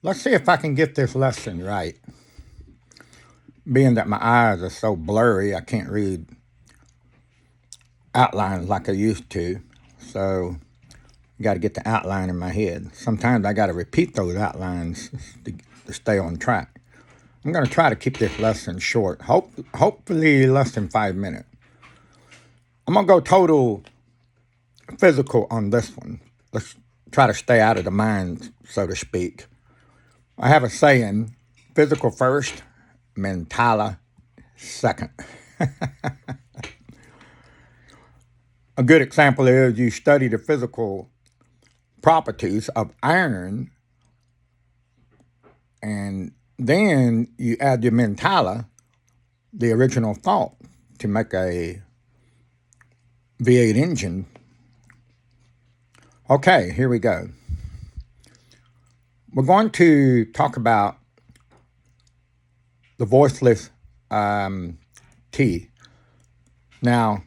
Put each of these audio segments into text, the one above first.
Let's see if I can get this lesson right. Being that my eyes are so blurry, I can't read outlines like I used to. So I got to get the outline in my head. Sometimes I got to repeat those outlines to stay on track. I'm going to try to keep this lesson short, hopefully less than 5 minutes. I'm going to go total physical on this one. Let's try to stay out of the mind, so to speak. I have a saying, physical first, mentala second. A good example is you study the physical properties of iron, and then you add your mentala, the original thought, to make a V8 engine. Okay, here we go. We're going to talk about the voiceless T. Now,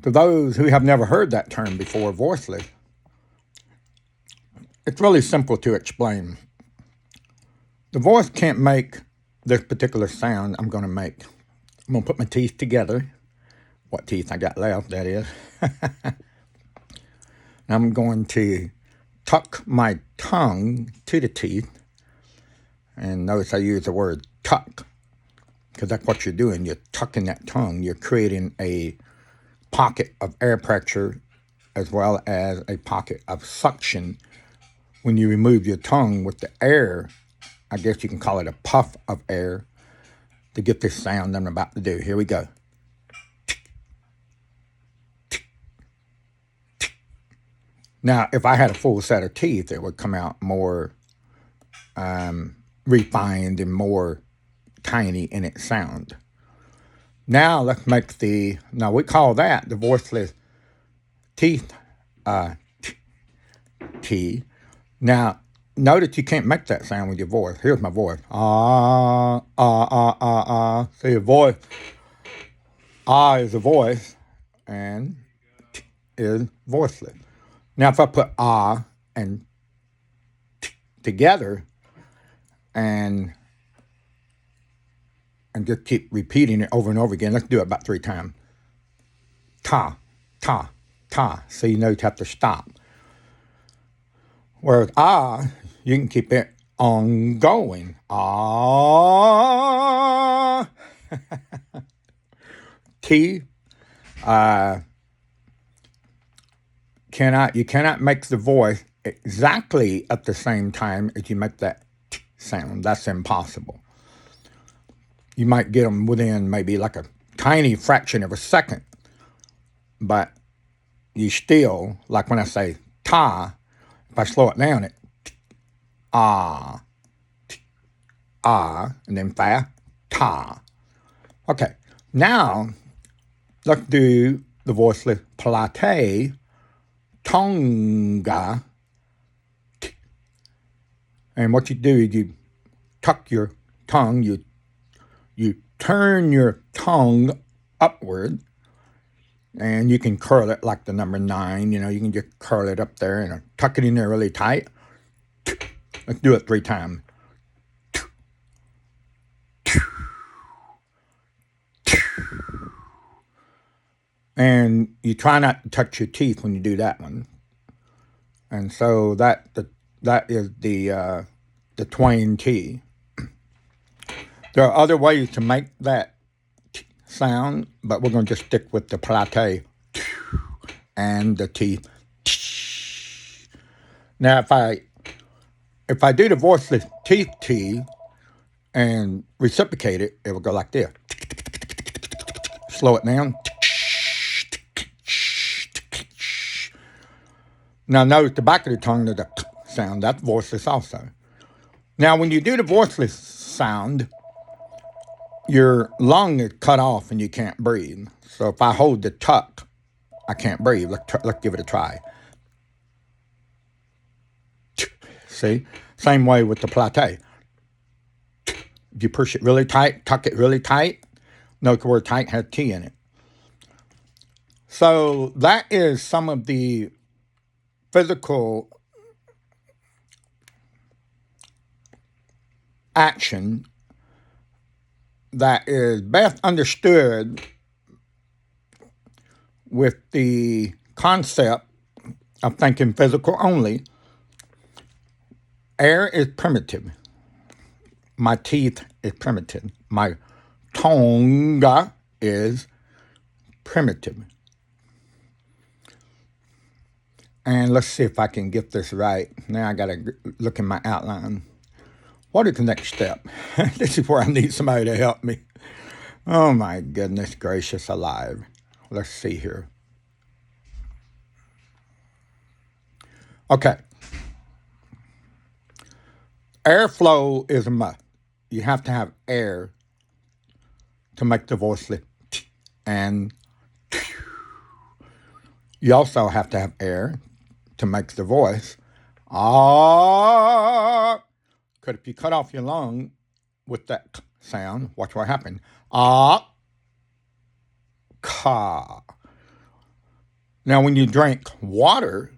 to those who have never heard that term before, voiceless, it's really simple to explain. The voice can't make this particular sound I'm going to make. I'm going to put my teeth together. What teeth I got left, that is. I'm going to tuck my tongue to the teeth. And notice I use the word tuck, because that's what you're doing. You're tucking that tongue. You're creating a pocket of air pressure as well as a pocket of suction. When you remove your tongue with the air, I guess you can call it a puff of air, to get this sound I'm about to do. Here we go. Now, if I had a full set of teeth, it would come out more refined and more tiny in its sound. Now let's make we call that the voiceless teeth T. Now, notice you can't make that sound with your voice. Here's my voice. Ah, ah, ah, ah, ah. So your voice, ah is a voice, and T is voiceless. Now, if I put ah and T together and just keep repeating it over and over again, let's do it about 3 times. Ta, ta, ta. So you know you have to stop. Whereas ah, you can keep it on going. Ah. T, you cannot make the voice exactly at the same time as you make that T sound. That's impossible. You might get them within maybe like a tiny fraction of a second, but you still, like when I say ta, if I slow it down, it ah, and then fa, ta. Okay, now let's do the voiceless plate, tonga. And what you do is you tuck your tongue, you turn your tongue upward, and you can curl it like the number 9. You can just curl it up there and tuck it in there really tight. Let's do it 3 times. And you try not to touch your teeth when you do that one. And so that is the Twain T. There are other ways to make that sound, but we're going to just stick with the plate and the T. Now, if I do the voiceless teeth T and reciprocate it, it will go like this. Slow it down. Now, notice the back of the tongue, the sound, that's voiceless also. Now, when you do the voiceless sound, your lung is cut off and you can't breathe. So if I hold the tuck, I can't breathe. Let's give it a try. See? Same way with the plate. If you push it really tight, tuck it really tight, note the word tight has T in it. So that is some of the physical action that is best understood with the concept of thinking physical only. Air is primitive. My teeth is primitive. My tongue is primitive. And let's see if I can get this right. Now I got to look in my outline. What is the next step? This is where I need somebody to help me. Oh my goodness gracious alive. Let's see here. Okay. Airflow is a must. You have to have air to make the voiceless. And you also have to have air to make the voice. Ah. Because if you cut off your lung with that sound, watch what happens. Ah. Ka. Now, when you drink water,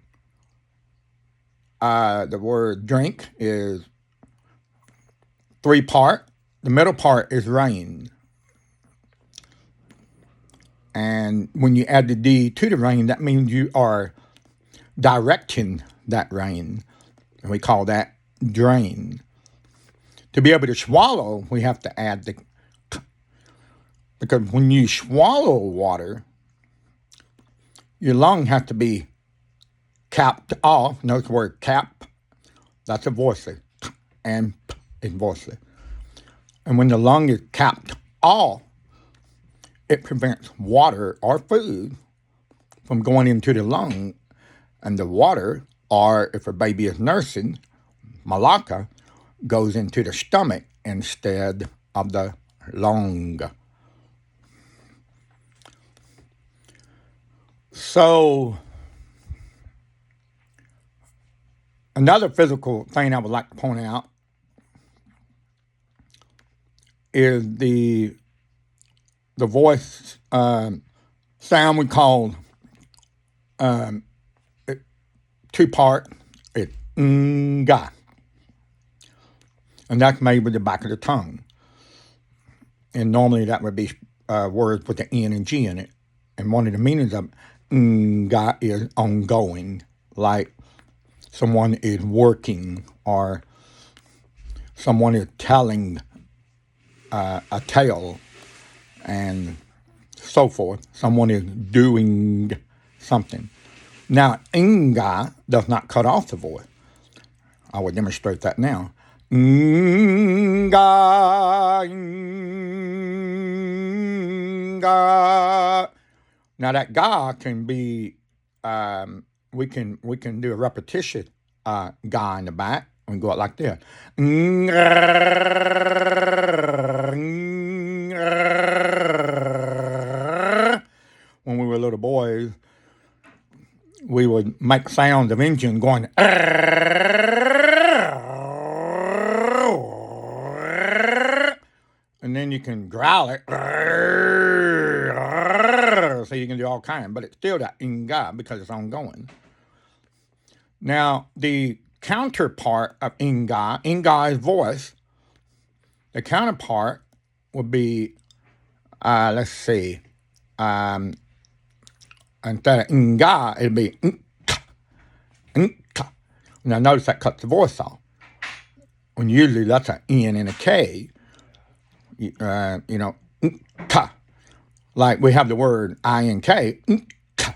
the word drink is 3-part. The middle part is rain. And when you add the D to the rain, that means you are directing that rain. And we call that drain. To be able to swallow, we have to add the K. Because when you swallow water, your lung has to be capped off. Notice the word cap. That's a voiceless. And P is voiceless. And when the lung is capped off, it prevents water or food from going into the lung. And the water, or if a baby is nursing, malaka, goes into the stomach instead of the lung. So, another physical thing I would like to point out is the voice sound we call 2-part. It's nga. And that's made with the back of the tongue. And normally that would be words with the N and G in it. And one of the meanings of nga is ongoing, like someone is working or someone is telling a tale and so forth. Someone is doing something. Now, nga does not cut off the voice. I will demonstrate that now. Nga, nga. Now that ga can be, we can do a repetition ga in the back and go out like this. When we were little boys, we would make sounds of engine going. And then you can growl it. So you can do all kinds, but it's still that nga because it's ongoing. Now, the counterpart of nga is voice. The counterpart would be, let's see, instead of nga, it'd be nka, nka. Now, notice that cuts the voice off. When usually that's an N and a K, nka. Like we have the word I-N-K, nka,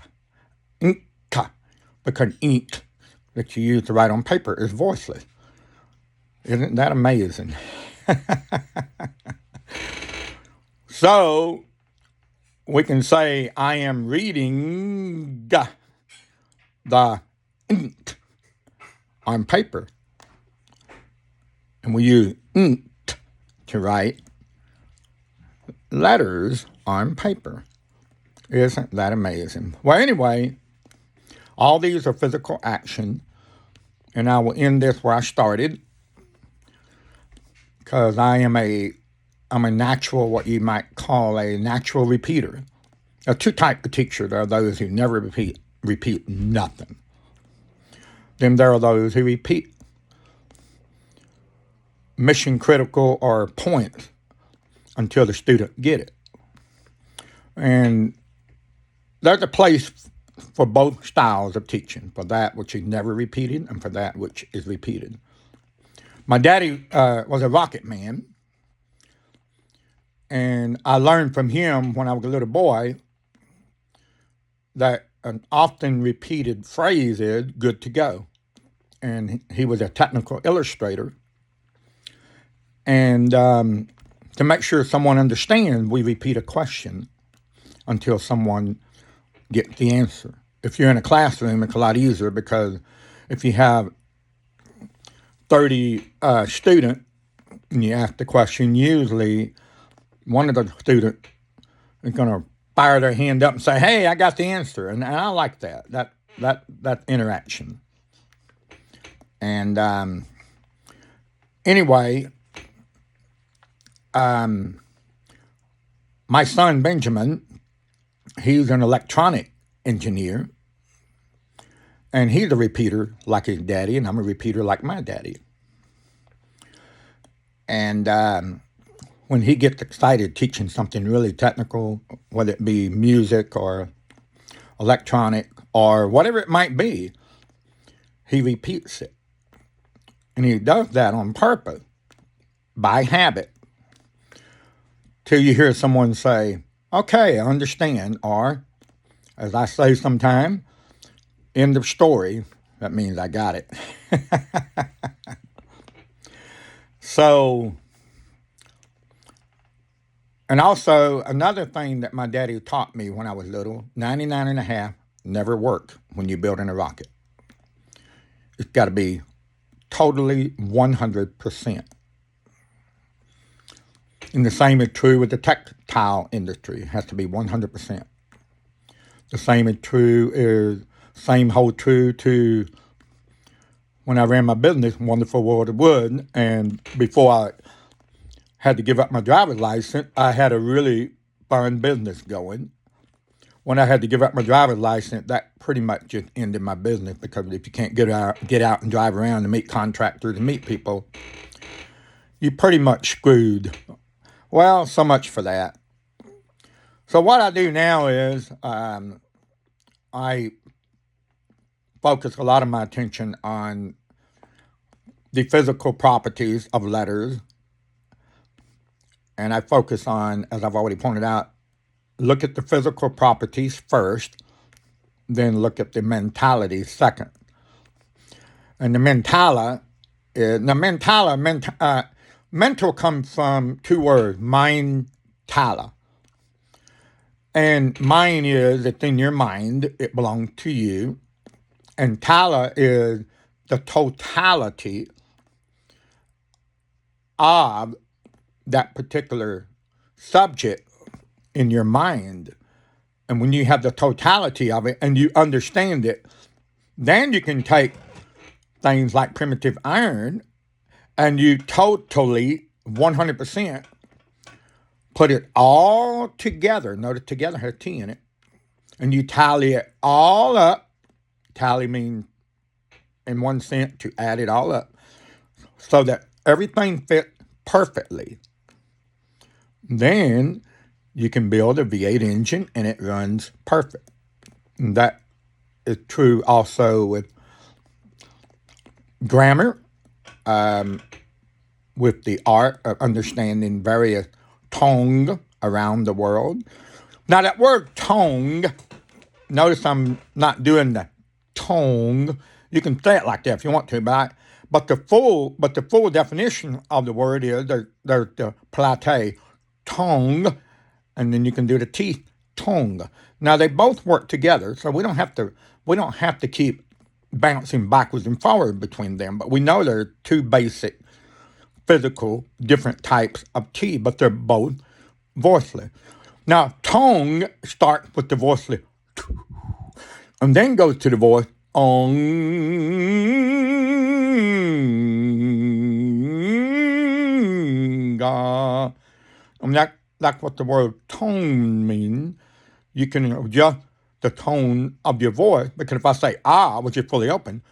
nka, because ink that you use to write on paper is voiceless. Isn't that amazing? So, we can say, I am reading the ink on paper. And we use ink to write letters on paper. Isn't that amazing? Well, anyway, all these are physical action. And I will end this where I started. Because I'm a natural, what you might call a natural repeater. There are 2 types of teachers. There are those who never repeat nothing. Then there are those who repeat mission critical or points until the student get it. And there's a place for both styles of teaching, for that which is never repeated and for that which is repeated. My daddy was a rocket man, and I learned from him when I was a little boy that an often repeated phrase is good to go. And he was a technical illustrator. And to make sure someone understands, we repeat a question until someone gets the answer. If you're in a classroom, it's a lot easier because if you have 30 students and you ask the question, usually one of the students is going to fire their hand up and say, "Hey, I got the answer." And I like that interaction. And anyway, my son Benjamin, he's an electronic engineer, and he's a repeater like his daddy, and I'm a repeater like my daddy. And when he gets excited teaching something really technical, whether it be music or electronic or whatever it might be, he repeats it. And he does that on purpose, by habit, till you hear someone say, "Okay, I understand," or, as I say sometimes, "End of story." That means I got it. So, and also another thing that my daddy taught me when I was little, 99 and a half never work when you're building a rocket. It's got to be totally 100%. And the same is true with the textile industry. It has to be 100%. The same hold true to when I ran my business, Wonderful World of Wood, and before I had to give up my driver's license, I had a really fun business going. When I had to give up my driver's license, that pretty much just ended my business, because if you can't get out and drive around and meet contractors and meet people, you're pretty much screwed. Well, so much for that. So what I do now is I focus a lot of my attention on the physical properties of letters. And I focus on, as I've already pointed out, look at the physical properties first, then look at the mentality second. And the mental comes from two words, mind, tala. And mind is, it's in your mind, it belongs to you. And tala is the totality of that particular subject in your mind. And when you have the totality of it and you understand it, then you can take things like primitive iron and you totally, 100%, put it all together. Notice together has T in it. And you tally it all up. Tally means, in one sense, to add it all up so that everything fits perfectly. Then you can build a V8 engine and it runs perfect. And that is true also with grammar, with the art of understanding various tongue around the world. Now that word tongue, notice I'm not doing the tongue. You can say it like that if you want to, but the full definition of the word is there's the plate, tongue, and then you can do the teeth, tongue. Now they both work together, so we don't have to keep bouncing backwards and forward between them. But we know there are two basic physical different types of T, but they're both voiceless. Now tongue starts with the voiceless and then goes to the voice ong. And that's what the word tone means. You can adjust the tone of your voice, because if I say ah, which is fully open,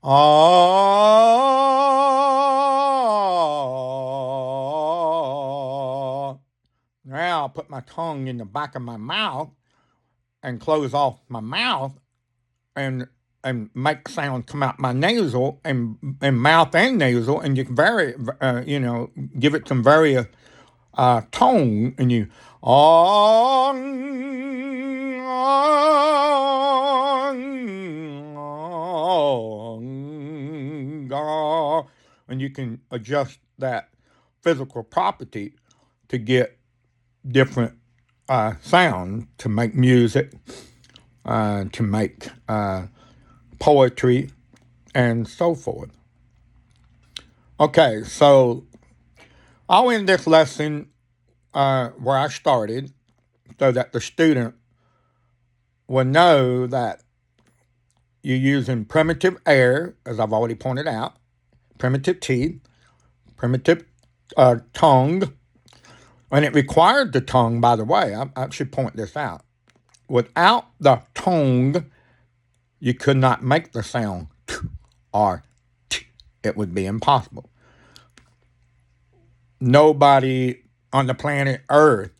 ah, my tongue in the back of my mouth and close off my mouth and make sound come out my nasal and mouth and nasal, and you can give it some various tone, and you and you can adjust that physical property to get different sound, to make music, to make poetry, and so forth. Okay, so I'll end this lesson where I started so that the student will know that you're using primitive air, as I've already pointed out, primitive teeth, primitive tongue, and it required the tongue, by the way. I should point this out. Without the tongue, you could not make the sound t or t. It would be impossible. Nobody on the planet Earth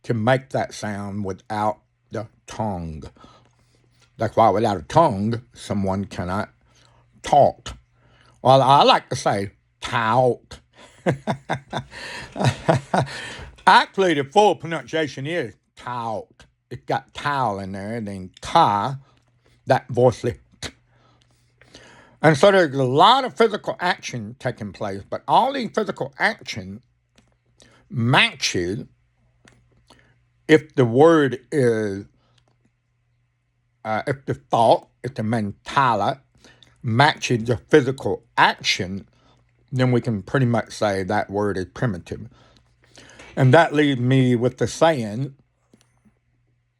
can make that sound without the tongue. That's why without a tongue, someone cannot talk. Well, I like to say talk. Actually, the full pronunciation is talk. It's got towel in there, and then ka, that voiceless. And so there's a lot of physical action taking place, but all these physical action matches if the word is, if the thought, if the mentala matches the physical action, then we can pretty much say that word is primitive. And that leaves me with the saying,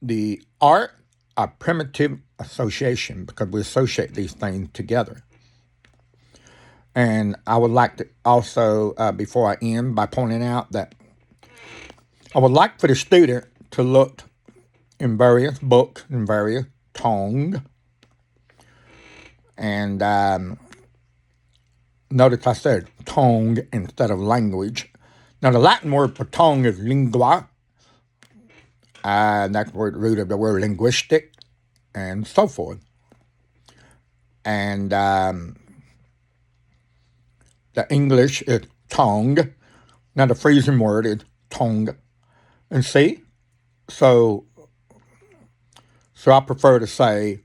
the art of primitive association, because we associate these things together. And I would like to also, before I end, by pointing out that I would like for the student to look in various books, in various tongues, and notice I said tongue instead of language. Now, the Latin word for tongue is lingua, and that's the root of the word linguistic, and so forth. And the English is tongue. Now, the Frisian word is tongue. And see, so I prefer to say,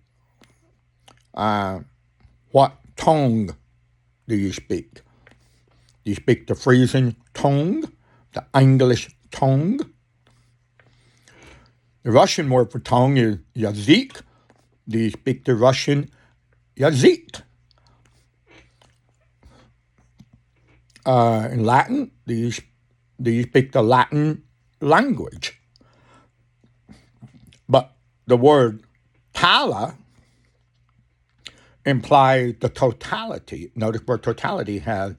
what tongue do you speak? Do you speak the Frisian tongue, the English tongue? The Russian word for tongue is yazyk. Do you speak the Russian yazyk? In Latin, do you speak the Latin language? But the word tala implies the totality. Notice where totality has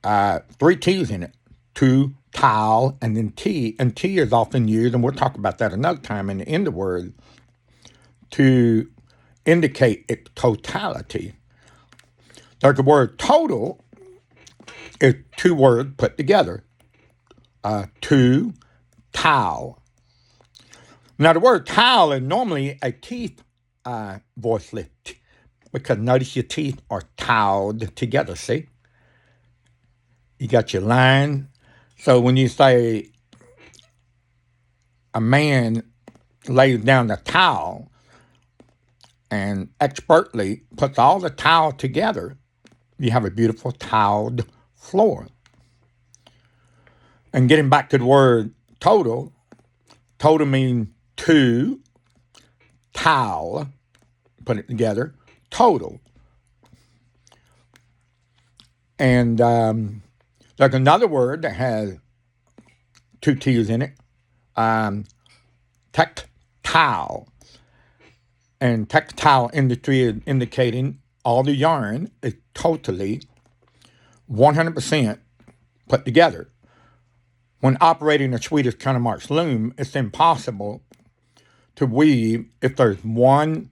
3 T's in it. To, tal, and then T. And T is often used, and we'll talk about that another time in the end of the word, to indicate its totality. There's the word total is 2 words put together. To, tal. Now, the word tal is normally a teeth voiceless, because notice your teeth are toweled together, see? You got your line. So when you say a man lays down the towel and expertly puts all the towel together, you have a beautiful toweled floor. And getting back to the word total means to, towel, put it together, total. And there's another word that has 2 T's in it, tactile. And tactile industry is indicating all the yarn is totally 100% put together. When operating a Swedish countermarch loom, it's impossible to weave if there's one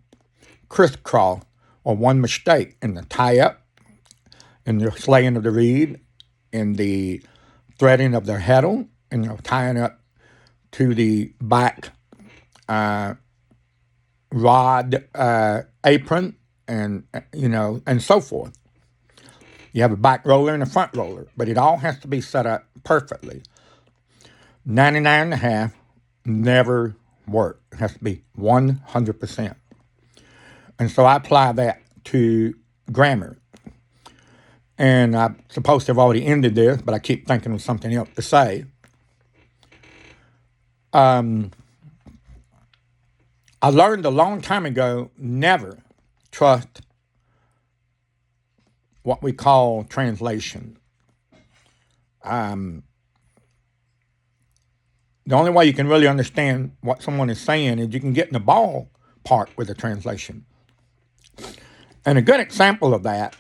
crisscross or one mistake in the tie-up, in the slaying of the reed, in the threading of the heddle, and tying up to the back rod apron, and and so forth. You have a back roller and a front roller, but it all has to be set up perfectly. 99.5 never work. It has to be 100%. And so I apply that to grammar. And I'm supposed to have already ended this, but I keep thinking of something else to say. I learned a long time ago, never trust what we call translation. The only way you can really understand what someone is saying is you can get in the ballpark with a translation. And a good example of that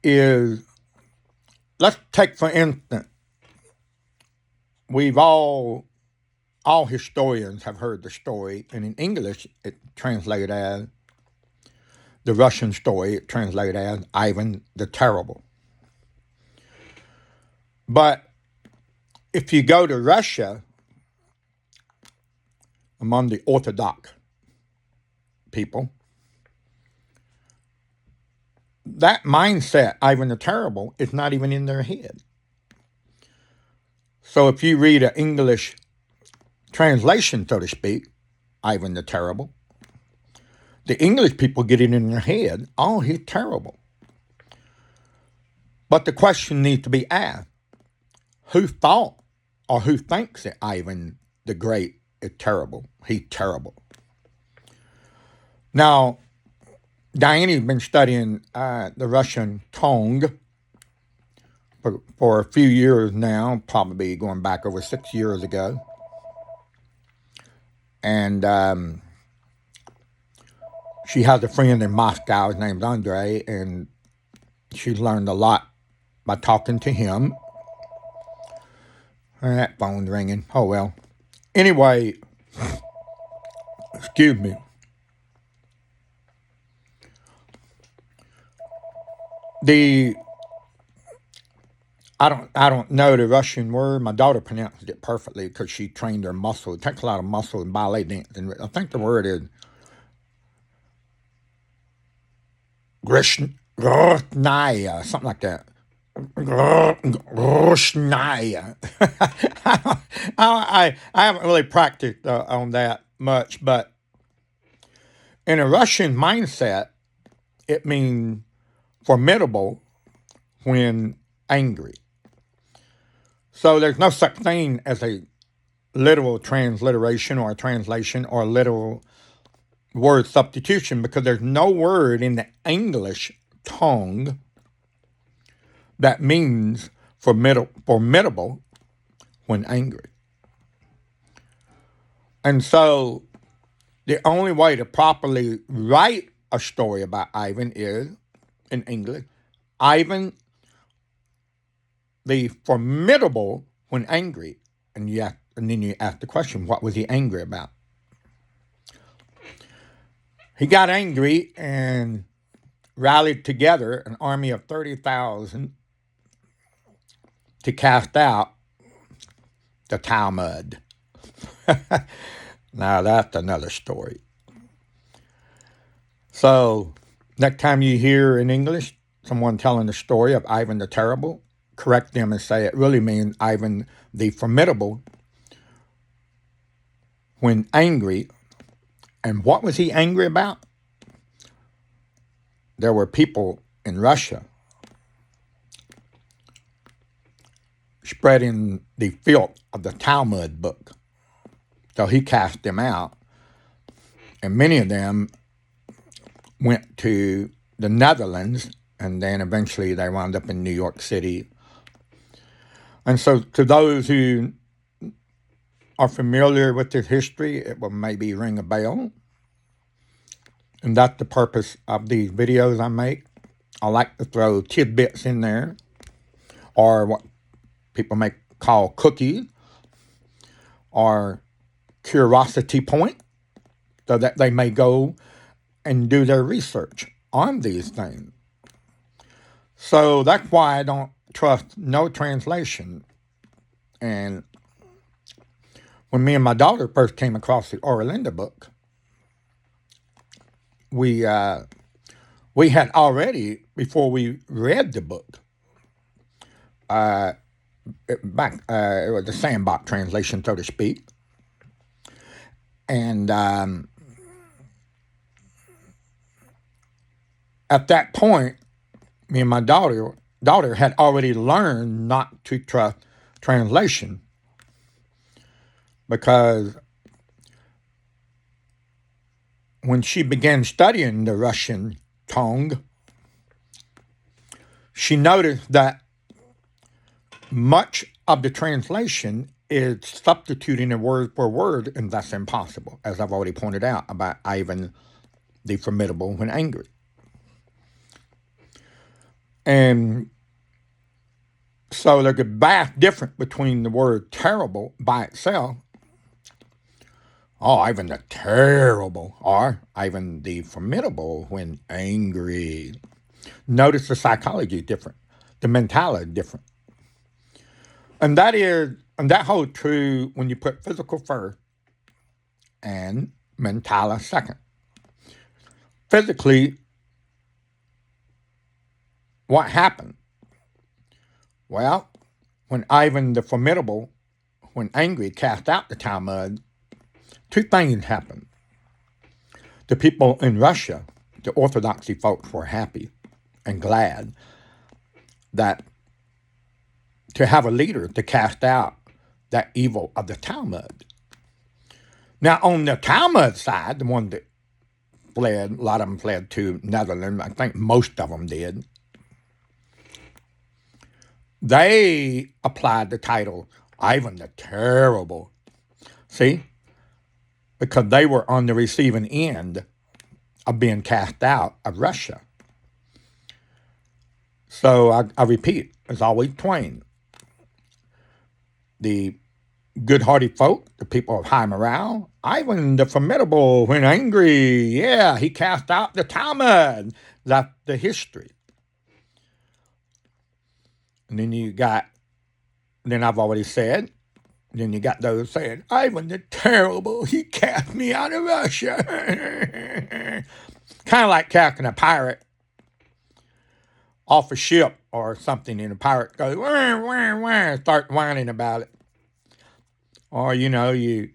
is, let's take for instance, we've all historians have heard the story, and in English it translated as the Russian story, it translated as Ivan the Terrible. But if you go to Russia, among the Orthodox people, that mindset, Ivan the Terrible, is not even in their head. So if you read an English translation, so to speak, Ivan the Terrible, the English people get it in their head, oh, he's terrible. But the question needs to be asked, who thought or who thinks that Ivan the Great is terrible? He's terrible. Now, Diane's been studying the Russian tongue for a few years now, probably going back over 6 years ago. And she has a friend in Moscow, his name's Andre, and she's learned a lot by talking to him. And that phone's ringing. Oh, well. Anyway, excuse me. I don't know the Russian word. My daughter pronounced it perfectly because she trained her muscle. It takes a lot of muscle in ballet dance. And I think the word is Groshnaya, something like that. Groshnaya. I haven't really practiced on that much, but in a Russian mindset, it means formidable when angry. So there's no such thing as a literal transliteration or a translation or a literal word substitution, because there's no word in the English tongue that means formidable when angry. And so the only way to properly write a story about Ivan is, in English, Ivan the formidable when angry. And then you ask the question, what was he angry about? He got angry and rallied together an army of 30,000 to cast out the Talmud. Now that's another story. So next time you hear in English someone telling the story of Ivan the Terrible, correct them and say it really means Ivan the Formidable when angry. And what was he angry about? There were people in Russia spreading the filth of the Talmud book. So he cast them out. And many of them went to the Netherlands, and then eventually they wound up in New York City. And so to those who are familiar with this history, it will maybe ring a bell. And that's the purpose of these videos I make. I like to throw tidbits in there, or what people may call cookies, or curiosity point, so that they may go and do their research on these things. So that's why I don't trust no translation. And when me and my daughter first came across the Orlinda book, we had already, before we read the book, it was the sandbox translation, so to speak. And at that point, me and my daughter had already learned not to trust translation, because when she began studying the Russian tongue, she noticed that much of the translation is substituting a word for word, and that's impossible, as I've already pointed out about Ivan the Formidable when angry. And so there's a vast difference between the word terrible by itself, oh, Ivan the Terrible, or Ivan the Formidable when angry. Notice the psychology is different, the mentality is different. And that holds true when you put physical first and mentala second. Physically, what happened? Well, when Ivan the Formidable, when angry, cast out the Talmud, two things happened. The people in Russia, the Orthodoxy folks, were happy and glad that to have a leader to cast out that evil of the Talmud. Now, on the Talmud side, the one that fled, a lot of them fled to Netherlands, I think most of them did, they applied the title Ivan the Terrible. See? Because they were on the receiving end of being cast out of Russia. So I repeat, there's always twain. The good-hearted folk, the people of high morale, Ivan the Formidable when angry, yeah, he cast out the Talmud. That's the history. And then I've already said, then you got those saying, Ivan the Terrible, he cast me out of Russia. Kind of like casting a pirate off a ship or something, and the pirate goes, wah, wah, wah, start whining about it. Or, you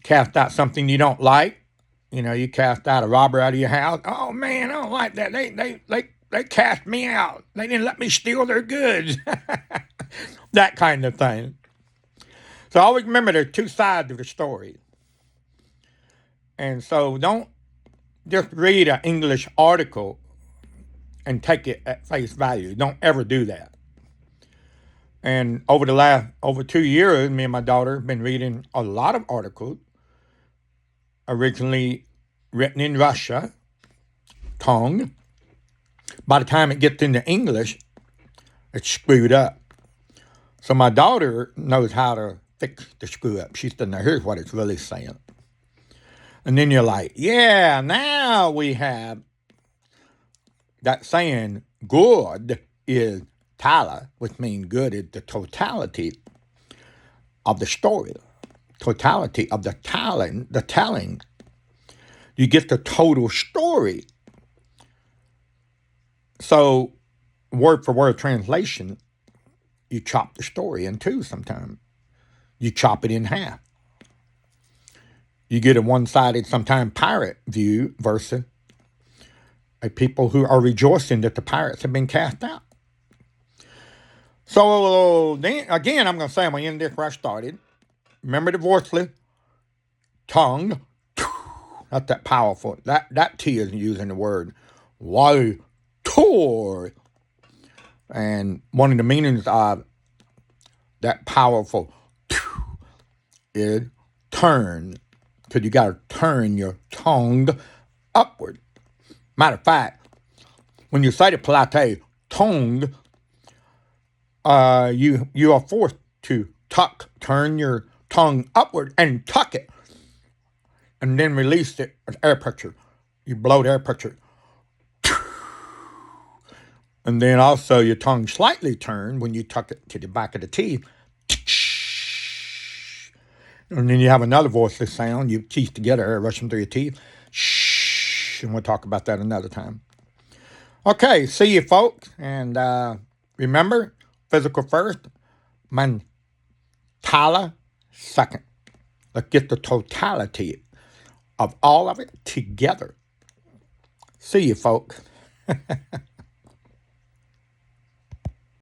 cast out something you don't like. You cast out a robber out of your house. Oh, man, I don't like that. They cast me out. They didn't let me steal their goods. That kind of thing. So always remember there's two sides of the story. And so don't just read an English article and take it at face value. Don't ever do that. And over 2 years, me and my daughter have been reading a lot of articles originally written in Russia, tongue. By the time it gets into English, it's screwed up. So my daughter knows how to fix the screw up. She said, now here's what it's really saying. And then you're like, yeah, now we have that saying, good is tala, which means good is the totality of the story, totality of the telling. You get the total story. So, word for word translation, you chop the story in two sometimes. You chop it in half. You get a one-sided, sometimes pirate view versus a people who are rejoicing that the pirates have been cast out. So, then, again, I'm going to end this where I started. Remember the voiceless tongue. Not that powerful. That T is using the word why tor. And one of the meanings of that powerful is turn. Because you got to turn your tongue upward. Matter of fact, when you say the polite tongue, you are forced to turn your tongue upward and tuck it. And then release it with air pressure. You blow the air pressure. And then also your tongue slightly turned when you tuck it to the back of the teeth. And then you have another voiceless sound. Your teeth together, rushing through your teeth. Shh. And we'll talk about that another time. Okay, see you, folks. And remember, physical first, mentala second. Let's get the totality of all of it together. See you, folks.